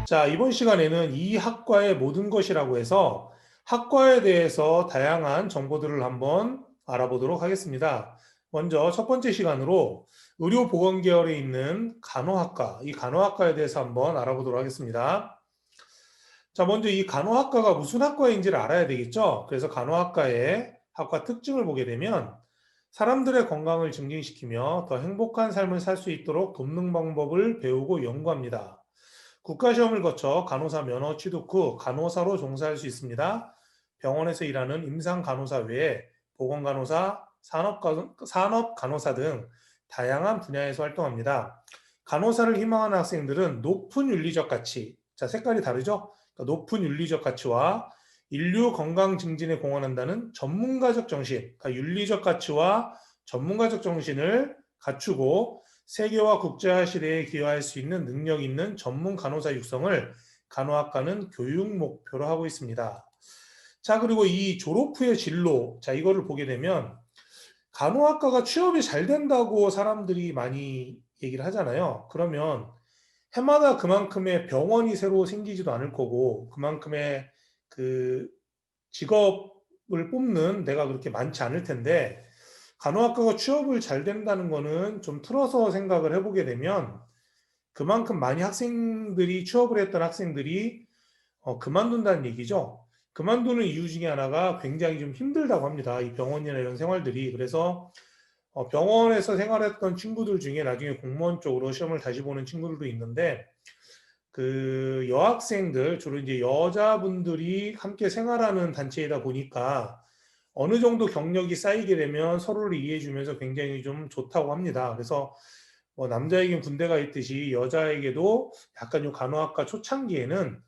자, 이번 시간에는 이 학과의 모든 것이라고 해서 학과에 대해서 다양한 정보들을 한번 알아보도록 하겠습니다. 먼저 첫 번째 시간으로 의료보건 계열에 있는 간호학과, 이 간호학과에 대해서 한번 알아보도록 하겠습니다. 자, 먼저 이 간호학과가 무슨 학과인지를 알아야 되겠죠? 그래서 간호학과의 학과 특징을 보게 되면 사람들의 건강을 증진시키며 더 행복한 삶을 살 수 있도록 돕는 방법을 배우고 연구합니다. 국가시험을 거쳐 간호사 면허 취득 후 간호사로 종사할 수 있습니다. 병원에서 일하는 임상 간호사 외에 보건간호사, 산업간호사 등 다양한 분야에서 활동합니다. 간호사를 희망하는 학생들은 높은 윤리적 가치, 자, 색깔이 다르죠? 그러니까 높은 윤리적 가치와 인류 건강 증진에 공헌한다는 전문가적 정신, 그러니까 윤리적 가치와 전문가적 정신을 갖추고 세계화 국제화 시대에 기여할 수 있는 능력 있는 전문 간호사 육성을 간호학과는 교육 목표로 하고 있습니다. 자, 그리고 이 졸업 후의 진로, 자, 이거를 보게 되면 간호학과가 취업이 잘 된다고 사람들이 많이 얘기를 하잖아요. 그러면 해마다 그만큼의 병원이 새로 생기지도 않을 거고, 그만큼의 그 직업을 뽑는 데가 그렇게 많지 않을 텐데, 간호학과가 취업을 잘 된다는 거는 좀 틀어서 생각을 해보게 되면 그만큼 많이 학생들이 취업을 했던 학생들이 그만둔다는 얘기죠. 그만두는 이유 중에 하나가 굉장히 좀 힘들다고 합니다. 이 병원이나 이런 생활들이. 그래서 병원에서 생활했던 친구들 중에 나중에 공무원 쪽으로 시험을 다시 보는 친구들도 있는데 그 여학생들, 주로 이제 여자분들이 함께 생활하는 단체이다 보니까 어느 정도 경력이 쌓이게 되면 서로를 이해해주면서 굉장히 좀 좋다고 합니다. 그래서 뭐 남자에겐 군대가 있듯이 여자에게도 약간 좀 간호학과 초창기에는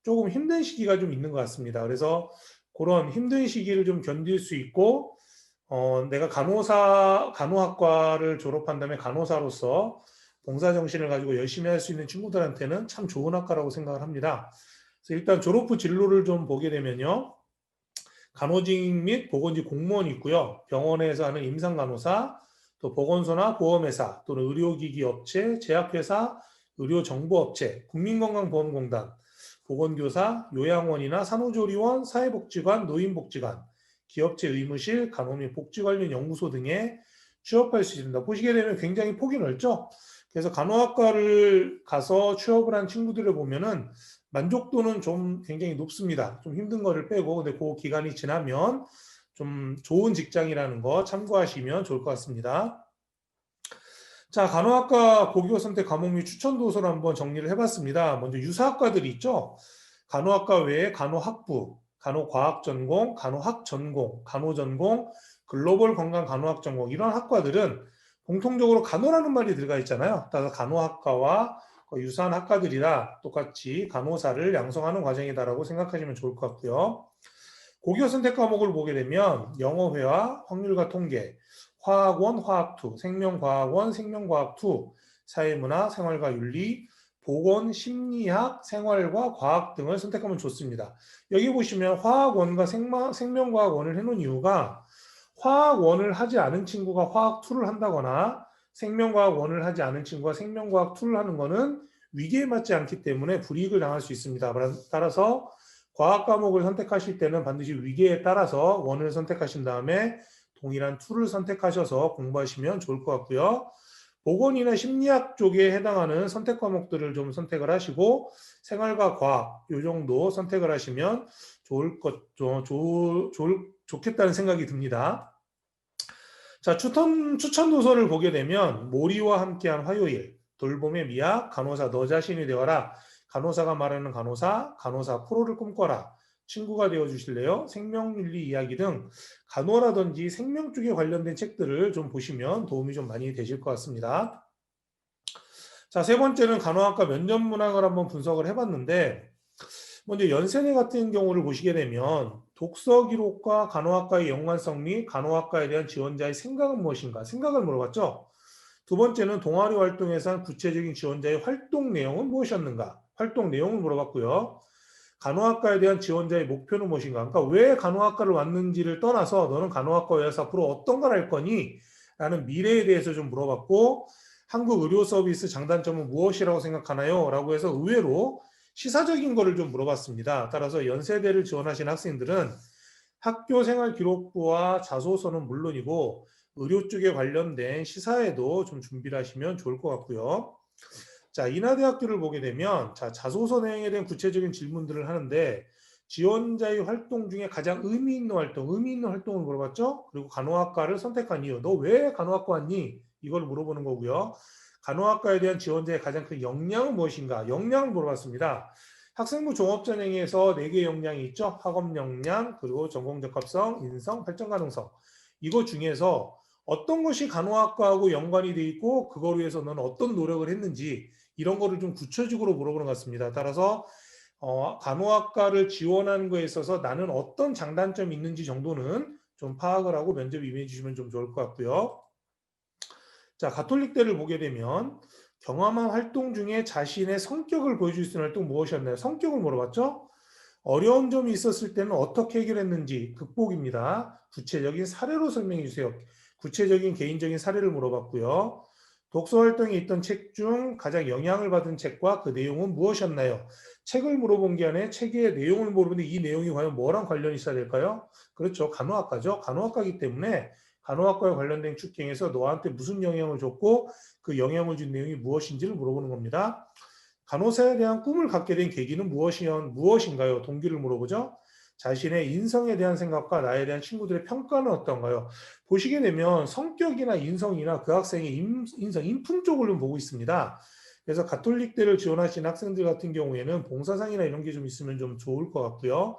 조금 힘든 시기가 좀 있는 것 같습니다. 그래서 그런 힘든 시기를 좀 견딜 수 있고, 내가 간호학과를 졸업한 다음에 간호사로서 봉사정신을 가지고 열심히 할 수 있는 친구들한테는 참 좋은 학과라고 생각을 합니다. 그래서 일단 졸업 후 진로를 좀 보게 되면요. 간호직 및 보건직 공무원이 있고요. 병원에서 하는 임상간호사, 또 보건소나 보험회사, 또는 의료기기 업체, 제약회사, 의료정보업체, 국민건강보험공단, 보건교사, 요양원이나 산후조리원, 사회복지관, 노인복지관, 기업체 의무실, 간호 및 복지 관련 연구소 등에 취업할 수 있습니다. 보시게 되면 굉장히 폭이 넓죠? 그래서 간호학과를 가서 취업을 한 친구들을 보면은 만족도는 좀 굉장히 높습니다. 좀 힘든 거를 빼고, 근데 그 기간이 지나면 좀 좋은 직장이라는 거 참고하시면 좋을 것 같습니다. 자, 간호학과 고교 선택 과목 및 추천 도서를 한번 정리를 해봤습니다. 먼저 유사학과들이 있죠. 간호학과 외에 간호학부, 간호과학 전공, 간호학 전공, 간호 전공, 글로벌 건강 간호학 전공 이런 학과들은 공통적으로 간호라는 말이 들어가 있잖아요. 따라서 간호학과와 유사한 학과들이라 똑같이 간호사를 양성하는 과정이다라고 생각하시면 좋을 것 같고요. 고교 선택 과목을 보게 되면 영어회화, 확률과 통계, 화학원, 화학2, 생명과학원, 생명과학2, 사회문화, 생활과 윤리, 보건, 심리학, 생활과 과학 등을 선택하면 좋습니다. 여기 보시면 화학원과 생명과학원을 해놓은 이유가 화학원을 하지 않은 친구가 화학2를 한다거나 생명과학원을 하지 않은 친구가 생명과학2를 하는 것은 위계에 맞지 않기 때문에 불이익을 당할 수 있습니다. 따라서 과학 과목을 선택하실 때는 반드시 위계에 따라서 원을 선택하신 다음에 동일한 툴을 선택하셔서 공부하시면 좋을 것 같고요. 보건이나 심리학 쪽에 해당하는 선택 과목들을 좀 선택을 하시고 생활과 과학 이 정도 선택을 하시면 좋겠다는 생각이 듭니다. 자, 추천 도서를 보게 되면 모리와 함께한 화요일, 돌봄의 미학, 간호사 너 자신이 되어라, 간호사가 말하는 간호사, 간호사 프로를 꿈꿔라, 친구가 되어주실래요? 생명윤리 이야기 등 간호라든지 생명 쪽에 관련된 책들을 좀 보시면 도움이 좀 많이 되실 것 같습니다. 자, 세 번째는 간호학과 면접 문항을 한번 분석을 해봤는데 먼저 연세대 같은 경우를 보시게 되면 독서 기록과 간호학과의 연관성 및 간호학과에 대한 지원자의 생각은 무엇인가? 생각을 물어봤죠. 두 번째는 동아리 활동에서 한 구체적인 지원자의 활동 내용은 무엇이었는가? 활동 내용을 물어봤고요. 간호학과에 대한 지원자의 목표는 무엇인가? 그러니까 왜 간호학과를 왔는지를 떠나서 너는 간호학과에서 앞으로 어떤 걸 할 거니? 라는 미래에 대해서 좀 물어봤고 한국 의료 서비스 장단점은 무엇이라고 생각하나요? 라고 해서 의외로 시사적인 거를 좀 물어봤습니다. 따라서 연세대를 지원하신 학생들은 학교생활기록부와 자소서는 물론이고 의료 쪽에 관련된 시사에도 좀 준비를 하시면 좋을 것 같고요. 자, 인하대학교를 보게 되면 자, 자소서 내용에 대한 구체적인 질문들을 하는데 지원자의 활동 중에 가장 의미 있는 활동을 물어봤죠? 그리고 간호학과를 선택한 이유, 너 왜 간호학과 왔니? 이걸 물어보는 거고요. 간호학과에 대한 지원자의 가장 큰 역량은 무엇인가? 역량을 물어봤습니다. 학생부 종합전형에서 4개 역량이 있죠. 학업 역량, 그리고 전공적합성, 인성, 발전 가능성. 이거 중에서 어떤 것이 간호학과하고 연관이 돼 있고 그걸 위해서 너는 어떤 노력을 했는지 이런 거를 좀 구체적으로 물어보는 것 같습니다. 따라서 간호학과를 지원하는 거에 있어서 나는 어떤 장단점이 있는지 정도는 좀 파악을 하고 면접 임해 주시면 좀 좋을 것 같고요. 자, 가톨릭대를 보게 되면 경험한 활동 중에 자신의 성격을 보여줄 수 있는 활동 무엇이었나요? 성격을 물어봤죠? 어려운 점이 있었을 때는 어떻게 해결했는지 극복입니다. 구체적인 사례로 설명해 주세요. 구체적인 개인적인 사례를 물어봤고요. 독서 활동에 있던 책 중 가장 영향을 받은 책과 그 내용은 무엇이었나요? 책을 물어본 게 아니라 책의 내용을 물어보는데 이 내용이 과연 뭐랑 관련이 있어야 될까요? 그렇죠. 간호학과죠. 간호학과이기 때문에 간호학과에 관련된 축경에서 너한테 무슨 영향을 줬고 그 영향을 준 내용이 무엇인지를 물어보는 겁니다. 간호사에 대한 꿈을 갖게 된 계기는 무엇인가요? 동기를 물어보죠. 자신의 인성에 대한 생각과 나에 대한 친구들의 평가는 어떤가요? 보시게 되면 성격이나 인성이나 그 학생의 인성, 인품 쪽을 좀 보고 있습니다. 그래서 가톨릭대를 지원하신 학생들 같은 경우에는 봉사상이나 이런 게 좀 있으면 좀 좋을 것 같고요.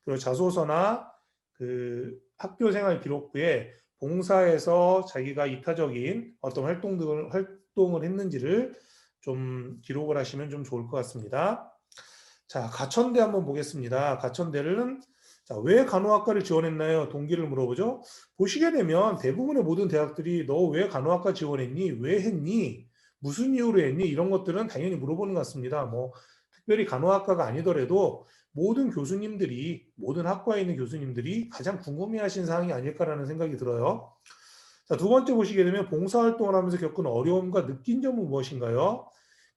그리고 자소서나 그 학교생활 기록부에 봉사에서 자기가 이타적인 어떤 활동을 했는지를 좀 기록을 하시면 좀 좋을 것 같습니다. 자, 가천대 한번 보겠습니다. 가천대는 자, 왜 간호학과를 지원했나요? 동기를 물어보죠. 보시게 되면 대부분의 모든 대학들이 너 왜 간호학과 지원했니? 왜 했니? 무슨 이유로 했니? 이런 것들은 당연히 물어보는 것 같습니다. 뭐 특별히 간호학과가 아니더라도 모든 교수님들이 모든 학과에 있는 교수님들이 가장 궁금해하신 사항이 아닐까라는 생각이 들어요. 자, 두 번째 보시게 되면 봉사활동을 하면서 겪은 어려움과 느낀 점은 무엇인가요?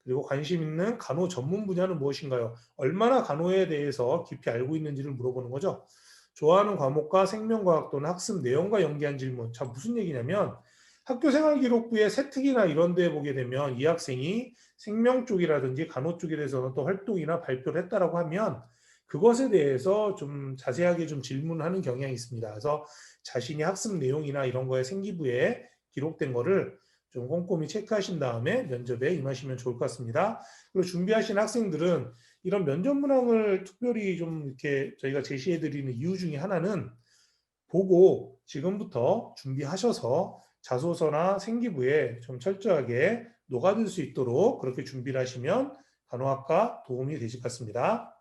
그리고 관심 있는 간호 전문 분야는 무엇인가요? 얼마나 간호에 대해서 깊이 알고 있는지를 물어보는 거죠. 좋아하는 과목과 생명과학 또는 학습 내용과 연계한 질문. 자, 무슨 얘기냐면 학교생활기록부의 세특이나 이런 데 보게 되면 이 학생이 생명 쪽이라든지 간호 쪽에 대해서는 또 활동이나 발표를 했다라고 하면 그것에 대해서 좀 자세하게 좀 질문하는 경향이 있습니다. 그래서 자신이 학습 내용이나 이런 거에 생기부에 기록된 거를 좀 꼼꼼히 체크하신 다음에 면접에 임하시면 좋을 것 같습니다. 그리고 준비하신 학생들은 이런 면접 문항을 특별히 좀 이렇게 저희가 제시해 드리는 이유 중에 하나는 보고 지금부터 준비하셔서 자소서나 생기부에 좀 철저하게 녹아들 수 있도록 그렇게 준비를 하시면 간호학과 도움이 되실 것 같습니다.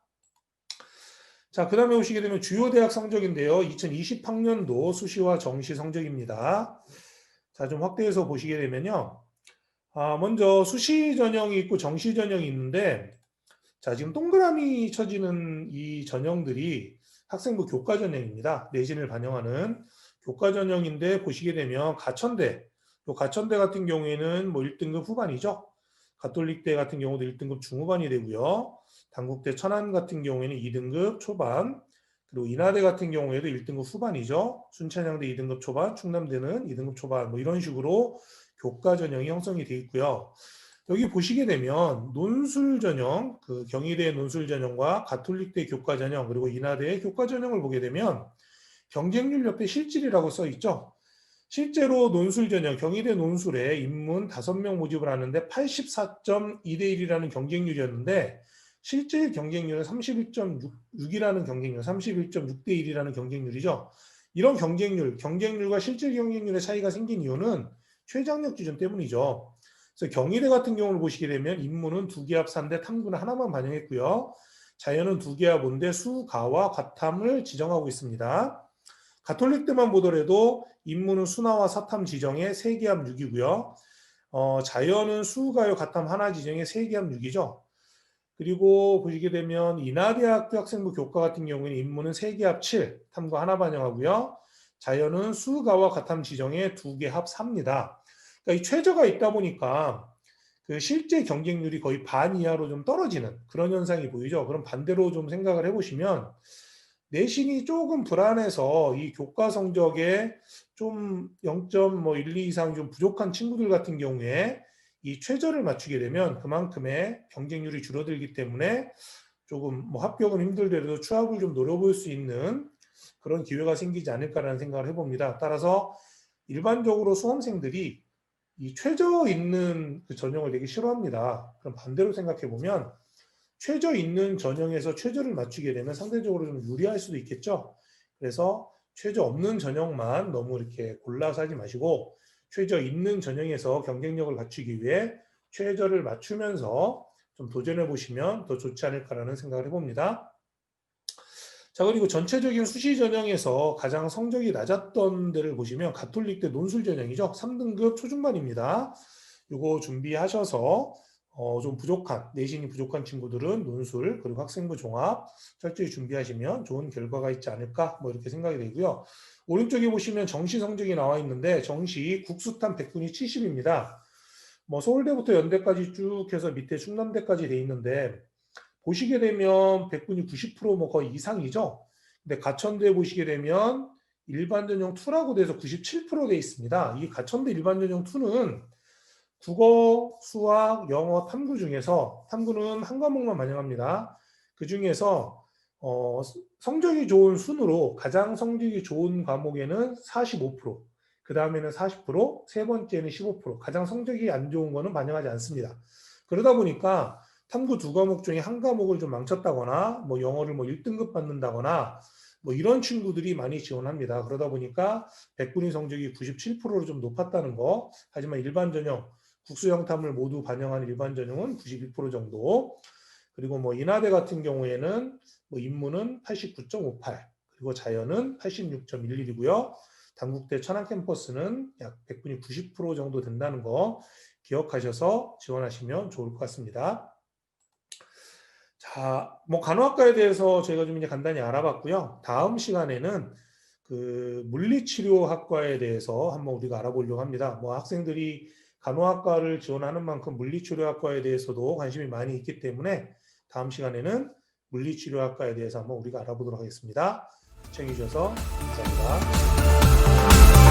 자, 그 다음에 오시게 되면 주요 대학 성적인데요. 2020학년도 수시와 정시 성적입니다. 자, 좀 확대해서 보시게 되면요. 먼저 수시 전형이 있고 정시 전형이 있는데, 자, 지금 동그라미 쳐지는 이 전형들이 학생부 교과 전형입니다. 내신을 반영하는 교과 전형인데 보시게 되면 가천대, 또 가천대 같은 경우에는 뭐 1등급 후반이죠. 가톨릭대 같은 경우도 1등급 중후반이 되고요. 단국대 천안 같은 경우에는 2등급 초반, 그리고 인하대 같은 경우에도 1등급 후반이죠. 순천향대 2등급 초반, 충남대는 2등급 초반, 뭐 이런 식으로 교과 전형이 형성이 되어 있고요. 여기 보시게 되면 논술 전형, 그 경희대 논술 전형과 가톨릭대 교과 전형, 그리고 인하대의 교과 전형을 보게 되면 경쟁률 옆에 실질이라고 써 있죠. 실제로 논술 전형, 경희대 논술에 인문 5명 모집을 하는데 84.2대 1이라는 경쟁률이었는데 실질 경쟁률은 31.6이라는 경쟁률, 31.6대 1이라는 경쟁률이죠. 이런 경쟁률과 실질 경쟁률의 차이가 생긴 이유는 최장력 기준 때문이죠. 그래서 경희대 같은 경우를 보시게 되면 인문은 2개 합산대 탐구는 하나만 반영했고요. 자연은 2개 합인데 수, 가와 과탐을 지정하고 있습니다. 가톨릭대만 보더라도 인문은 수나와 사탐 지정에 3개 합 6이고요. 자연은 수, 가요, 가탐 하나 지정에 3개 합 6이죠. 그리고 보시게 되면 인하대학교 학생부 교과 같은 경우에는 인문은 3개 합 7, 탐구 하나 반영하고요. 자연은 수, 가와 가탐 지정에 2개 합 4입니다. 그러니까 이 최저가 있다 보니까 그 실제 경쟁률이 거의 반 이하로 좀 떨어지는 그런 현상이 보이죠. 그럼 반대로 좀 생각을 해보시면 내신이 조금 불안해서 이 교과 성적에 좀 0.12 이상 좀 부족한 친구들 같은 경우에 이 최저를 맞추게 되면 그만큼의 경쟁률이 줄어들기 때문에 조금 뭐 합격은 힘들더라도 취업을 좀 노려볼 수 있는 그런 기회가 생기지 않을까라는 생각을 해봅니다. 따라서 일반적으로 수험생들이 이 최저 있는 그 전형을 되게 싫어합니다. 그럼 반대로 생각해 보면 최저 있는 전형에서 최저를 맞추게 되면 상대적으로 좀 유리할 수도 있겠죠. 그래서 최저 없는 전형만 너무 이렇게 골라서 하지 마시고 최저 있는 전형에서 경쟁력을 갖추기 위해 최저를 맞추면서 좀 도전해 보시면 더 좋지 않을까라는 생각을 해봅니다. 자, 그리고 전체적인 수시 전형에서 가장 성적이 낮았던 데를 보시면 가톨릭대 논술 전형이죠. 3등급 초중반입니다. 이거 준비하셔서 좀 부족한, 내신이 부족한 친구들은 논술 그리고 학생부 종합 철저히 준비하시면 좋은 결과가 있지 않을까 뭐 이렇게 생각이 되고요. 오른쪽에 보시면 정시 성적이 나와 있는데 정시 국수탄 100분위 70입니다. 뭐 서울대부터 연대까지 쭉 해서 밑에 충남대까지 돼 있는데 보시게 되면 100분위 90%뭐 거의 이상이죠. 근데 가천대 보시게 되면 일반 전형 2라고 돼서 97%돼 있습니다. 이 가천대 일반 전형 2는 국어, 수학, 영어, 탐구 중에서 탐구는 한 과목만 반영합니다. 그 중에서 성적이 좋은 순으로 가장 성적이 좋은 과목에는 45%, 그 다음에는 40%, 세 번째는 15%, 가장 성적이 안 좋은 거는 반영하지 않습니다. 그러다 보니까 탐구 두 과목 중에 한 과목을 좀 망쳤다거나 뭐 영어를 뭐 1등급 받는다거나 뭐 이런 친구들이 많이 지원합니다. 그러다 보니까 100분위 성적이 97%로 좀 높았다는 거. 하지만 일반 전형 국수 형탐을 모두 반영한 일반 전형은 92% 정도. 그리고 뭐 인하대 같은 경우에는 뭐 인문은 89.58, 그리고 자연은 86.11이고요. 단국대 천안 캠퍼스는 약 100분위 90% 정도 된다는 거 기억하셔서 지원하시면 좋을 것 같습니다. 자, 뭐 간호학과에 대해서 저희가 좀 이제 간단히 알아봤고요. 다음 시간에는 그 물리치료학과에 대해서 한번 우리가 알아보려고 합니다. 뭐 학생들이 간호학과를 지원하는 만큼 물리치료학과에 대해서도 관심이 많이 있기 때문에 다음 시간에는 물리치료학과에 대해서 한번 우리가 알아보도록 하겠습니다. 시청해 주셔서 감사합니다.